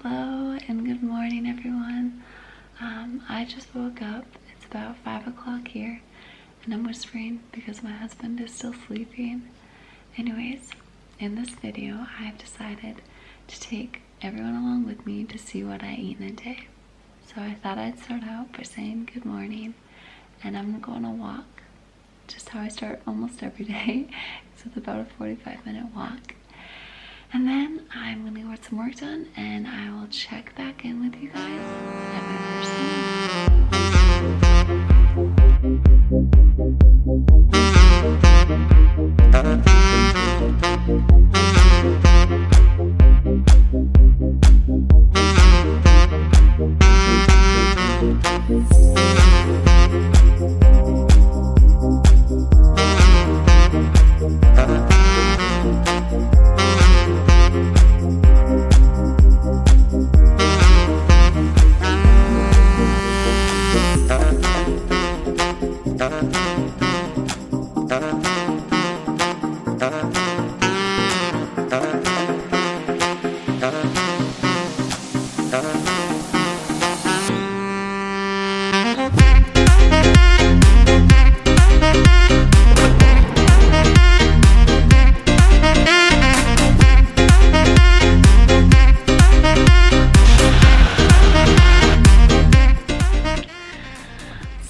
Hello and good morning, everyone. I just woke up. It's about 5 o'clock here, and I'm whispering because my husband is still sleeping. Anyways, in this video, I've decided to take everyone along with me to see what I eat in a day. So I thought I'd start out by saying good morning, and I'm going to walk, just how I start almost every day. So it's about a 45-minute walk. And then I'm gonna go get some work done, and I will check back in with you guys at my first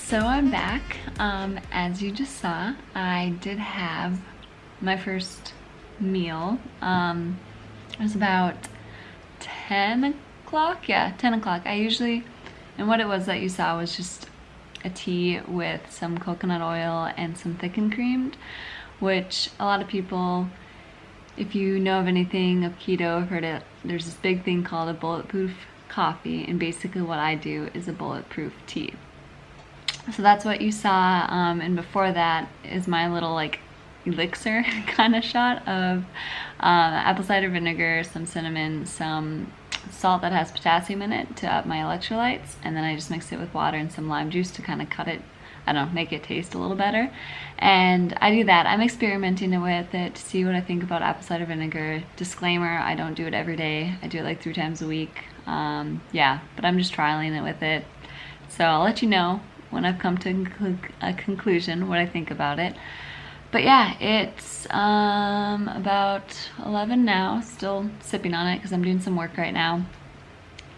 So I'm back. As you just saw, I did have my first meal. It was about 10 o'clock. Yeah, 10 o'clock. And what it was that you saw was just a tea with some coconut oil and some thickened creamed, which a lot of people, if you know of anything of keto, have heard it. There's this big thing called a bulletproof coffee, and basically what I do is a bulletproof tea. So that's what you saw, and before that is my little like elixir kind of shot of apple cider vinegar, some cinnamon, some salt that has potassium in it to up my electrolytes, and then I just mix it with water and some lime juice to kind of cut it, I don't know, make it taste a little better. And I do that. I'm experimenting with it to see what I think about apple cider vinegar. Disclaimer, I don't do it every day. I do it like 3 times a week. Yeah, but I'm just trialing it with it. So I'll let you know when I've come to a conclusion what I think about it. But yeah, it's about 11 now, still sipping on it because I'm doing some work right now.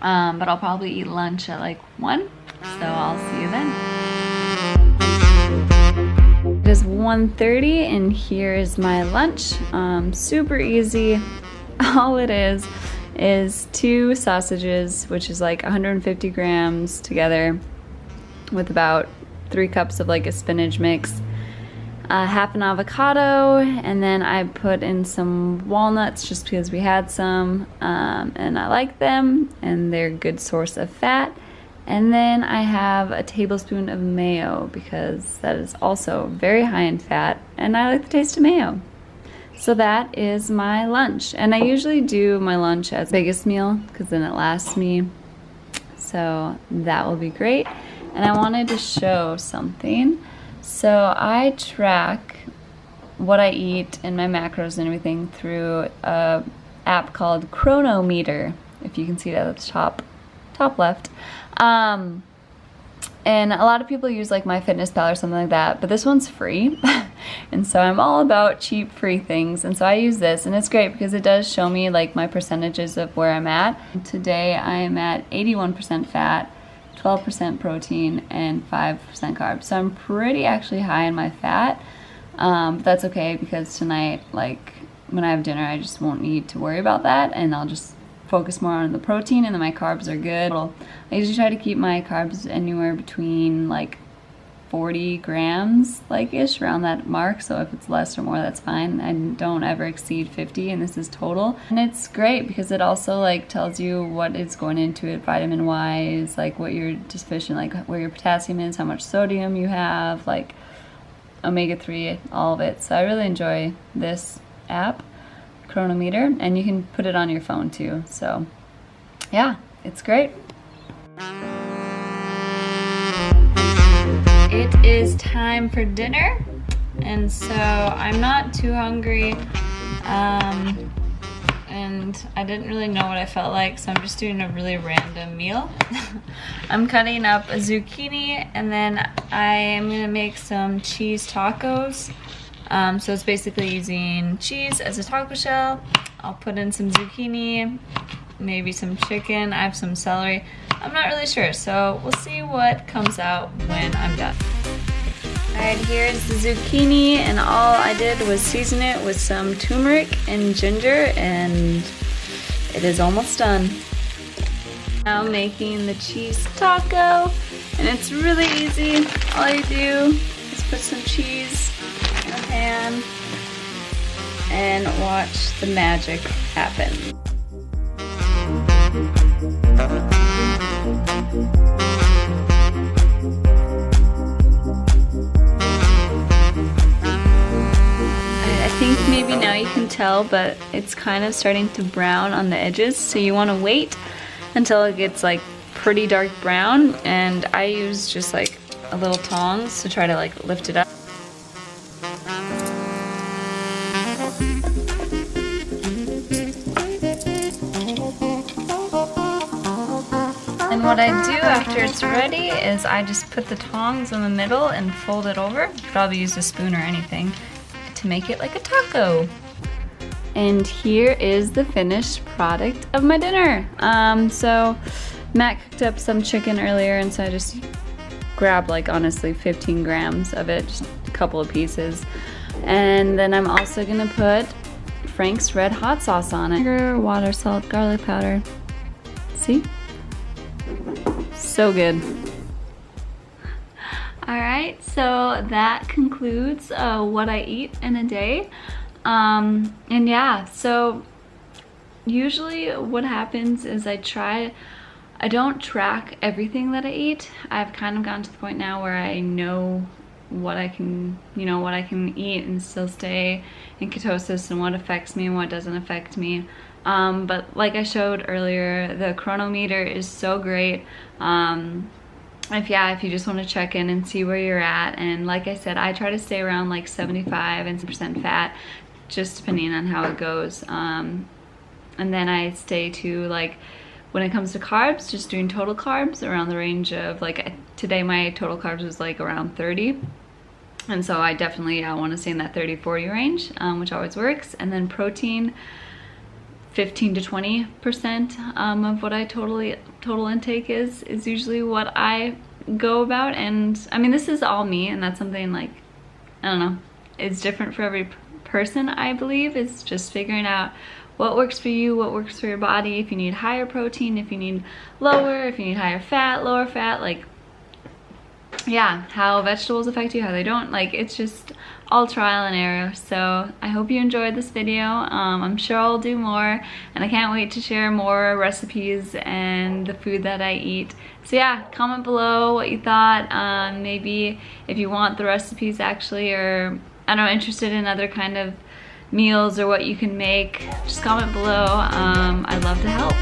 But I'll probably eat lunch at like 1, so I'll see you then. It is 1:30 and here is my lunch. Super easy. All it is 2 sausages, which is like 150 grams together, with about 3 cups of like a spinach mix, half an avocado, and then I put in some walnuts just because we had some, and I like them and they're a good source of fat. And then I have a tablespoon of mayo because that is also very high in fat and I like the taste of mayo. So that is my lunch, and I usually do my lunch as biggest meal because then it lasts me, so that will be great. And I wanted to show something. So I track what I eat and my macros and everything through a app called Chronometer, if you can see that at the top left. And a lot of people use like MyFitnessPal or something like that, but this one's free. And so I'm all about cheap free things, and so I use this, and it's great because it does show me like my percentages of where I'm at. Today I am at 81% fat, 12% protein, and 5% carbs. So I'm pretty actually high in my fat, but that's okay because tonight, like when I have dinner, I just won't need to worry about that, and I'll just focus more on the protein, and then my carbs are good. I usually try to keep my carbs anywhere between like 40 grams, like ish, around that mark. So if it's less or more, that's fine. I don't ever exceed 50, and this is total. And it's great because it also like tells you what is going into it vitamin wise, like what you're deficient, like where your potassium is, how much sodium you have, like omega-3, all of it. So I really enjoy this app, Chronometer, and you can put it on your phone too. So yeah, it's great. It is time for dinner, and so I'm not too hungry, and and I didn't really know what I felt like, so I'm just doing a really random meal. I'm cutting up a zucchini, and then I am gonna make some cheese tacos. So it's basically using cheese as a taco shell. I'll put in some zucchini, maybe some chicken. I have some celery. I'm not really sure, so we'll see what comes out when I'm done. Alright, here's the zucchini, and all I did was season it with some turmeric and ginger, and it is almost done. Now making the cheese taco, and it's really easy. All you do is put some cheese in a pan and watch the magic happen. I think maybe now you can tell, but it's kind of starting to brown on the edges, so you want to wait until it gets like pretty dark brown, and I use just like a little tongs to try to like lift it up. And what I do after it's ready is I just put the tongs in the middle and fold it over. You could probably use a spoon or anything to make it like a taco. And here is the finished product of my dinner. So Matt cooked up some chicken earlier, and so I just grabbed like honestly 15 grams of it, just a couple of pieces. And then I'm also gonna put Frank's red hot sauce on it. Sugar, water, salt, garlic powder. See? So good. Alright, so that concludes what I eat in a day. And yeah, so usually what happens is I don't track everything that I eat. I've kind of gotten to the point now where I know what I can, what I can eat and still stay in ketosis, and what affects me and what doesn't affect me. But like I showed earlier, the chronometer is so great. If you just want to check in and see where you're at, and like I said, I try to stay around like 75 and 6% fat, just depending on how it goes. And then I stay to, like, when it comes to carbs, just doing total carbs around the range of, like, today my total carbs was like around 30. And so I definitely want to stay in that 30-40 range, which always works. And then protein, 15 to 20% of what I total intake is usually what I go about. And I mean, this is all me, and that's something, like, I don't know, it's different for every person, I believe. It's just figuring out what works for you, what works for your body. If you need higher protein, if you need lower, if you need higher fat, lower fat, like, yeah, how vegetables affect you, how they don't. Like, it's just all trial and error. So I hope you enjoyed this video. I'm sure I'll do more, and I can't wait to share more recipes and the food that I eat. So yeah, comment below what you thought. Maybe if you want the recipes actually, or I don't know, interested in other kind of meals or what you can make, just comment below. I'd love to help.